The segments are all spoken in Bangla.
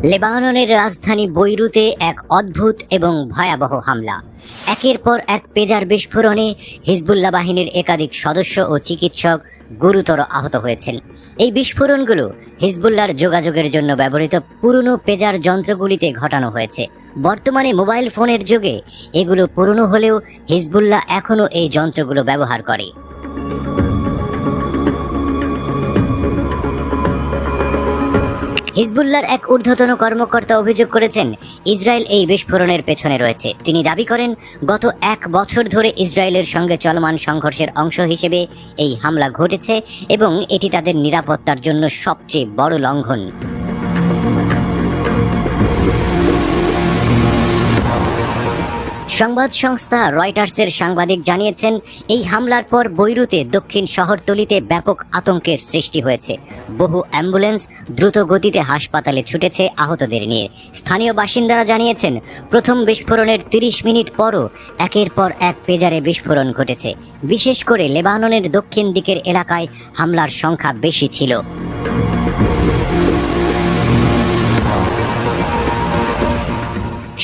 লেবাননের রাজধানী বৈরুতে এক অদ্ভুত এবং ভয়াবহ হামলা। একের পর এক পেজার বিস্ফোরণে হিজবুল্লাহ বাহিনীর একাধিক সদস্য ও চিকিৎসক গুরুতর আহত হয়েছেন। এই বিস্ফোরণগুলো হিজবুল্লাহর যোগাযোগের জন্য ব্যবহৃত পুরনো পেজার যন্ত্রগুলিতে ঘটানো হয়েছে। বর্তমানে মোবাইল ফোনের যুগে এগুলো পুরনো হলেও হিজবুল্লাহ এখনও এই যন্ত্রগুলো ব্যবহার করে। হিজবুল্লাহর এক ঊর্ধ্বতন কর্মকর্তা অভিযোগ করেছেন ইসরায়েল এই বিস্ফোরণের পেছনে রয়েছে। তিনি দাবি করেন গত 1 বছর ধরে ইসরায়েলের সঙ্গে চলমান সংঘর্ষের অংশ হিসেবে এই হামলা ঘটেছে এবং এটি তাদের নিরাপত্তার জন্য সবচেয়ে বড় লঙ্ঘন। সংবাদ সংস্থা রয়টার্সের সাংবাদিক জানিয়েছেন এই হামলার পর বৈরুতে দক্ষিণ শহরতলিতে ব্যাপক আতঙ্কের সৃষ্টি হয়েছে। বহু অ্যাম্বুলেন্স দ্রুত গতিতে হাসপাতালে ছুটেছে আহতদের নিয়ে। স্থানীয় বাসিন্দারা জানিয়েছেন প্রথম বিস্ফোরণের 30 মিনিট পরও একের পর এক পেজারে বিস্ফোরণ ঘটেছে। বিশেষ করে লেবাননের দক্ষিণ দিকের এলাকায় হামলার সংখ্যা বেশি ছিল।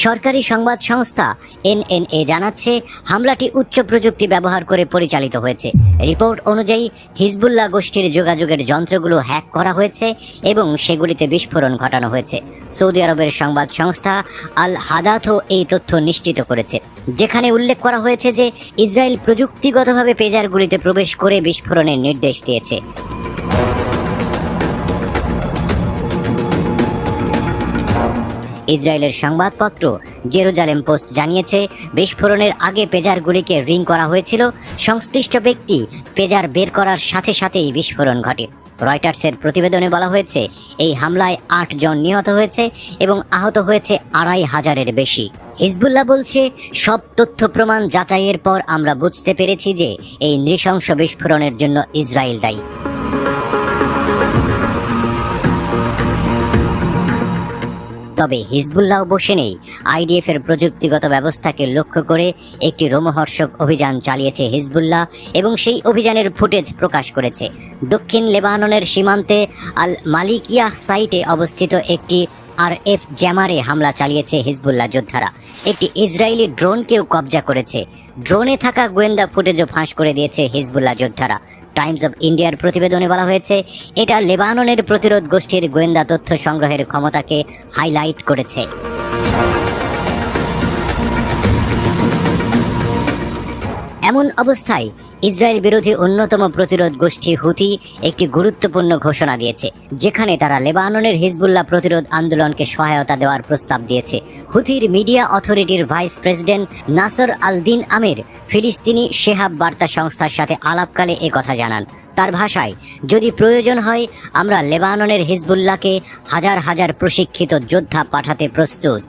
সরকারি সংবাদ সংস্থা এনএনএ জানাচ্ছে হামলাটি উচ্চ প্রযুক্তি ব্যবহার করে পরিচালিত হয়েছে। রিপোর্ট অনুযায়ী হিজবুল্লাহ গোষ্ঠীর যোগাযোগের যন্ত্রগুলো হ্যাক করা হয়েছে এবং সেগুলিতে বিস্ফোরণ ঘটানো হয়েছে। সৌদি আরবের সংবাদ সংস্থা আল হাদাথও এই তথ্য নিশ্চিত করেছে, যেখানে উল্লেখ করা হয়েছে যে ইসরায়েল প্রযুক্তিগতভাবে পেজারগুলিতে প্রবেশ করে বিস্ফোরণের নির্দেশ দিয়েছে। ইসরায়েলের সংবাদপত্র জেরুজালেম পোস্ট জানিয়েছে বিস্ফোরণের আগে পেজারগুলিকে রিং করা হয়েছিল। সংশ্লিষ্ট ব্যক্তি পেজার বের করার সাথে সাথেই বিস্ফোরণ ঘটে। রয়টার্সের প্রতিবেদনে বলা হয়েছে এই হামলায় 8 জন নিহত হয়েছে এবং আহত হয়েছে 2500-এর বেশি। হিজবুল্লাহ বলছে সব তথ্য প্রমাণ যাচাইয়ের পর আমরা বুঝতে পেরেছি যে এই নৃশংস বিস্ফোরণের জন্য ইসরায়েল দায়ী। তবে হিজবুল্লাহ বসে নেই। আইডিএফ এর প্রযুক্তিগত ব্যবস্থাকে লক্ষ্য করে একটি রোমহর্ষক অভিযান চালিয়েছে হিজবুল্লাহ এবং সেই অভিযানের ফুটেজ প্রকাশ করেছে। দক্ষিণ লেবাননের সীমান্তে আল মালিকিয়াহ সাইটে অবস্থিত একটি আরএফ জ্যামারে হামলা চালিয়েছে হিজবুল্লাহ যোদ্ধারা। একটি ইসরায়েলি ড্রোনকেও কবজা করেছে। ড্রোনে থাকা গোয়েন্দা ফুটেজও ফাঁস করে দিয়েছে হিজবুল্লাহ যোদ্ধারা। টাইমস অব ইন্ডিয়ার প্রতিবেদনে বলা হয়েছে এটা লেবাননের প্রতিরোধ গোষ্ঠীর গোয়েন্দা তথ্য সংগ্রহের ক্ষমতাকে হাইলাইট করেছে। এমন অবস্থায় ইসরায়েল বিরোধী অন্যতম প্রতিরোধ গোষ্ঠী হুথি একটি গুরুত্বপূর্ণ ঘোষণা দিয়েছে, যেখানে তারা লেবাননের হিজবুল্লাহ প্রতিরোধ আন্দোলনকে সহায়তা দেওয়ার প্রস্তাব দিয়েছে। হুথির মিডিয়া অথরিটির ভাইস প্রেসিডেন্ট নাসর আল-দিন আমির ফিলিস্তিনি শেহাব বার্তা সংস্থার সাথে আলাপকালে একথা জানান। তার ভাষায়, যদি প্রয়োজন হয় আমরা লেবাননের হিজবুল্লাহকে হাজার হাজার প্রশিক্ষিত যোদ্ধা পাঠাতে প্রস্তুত।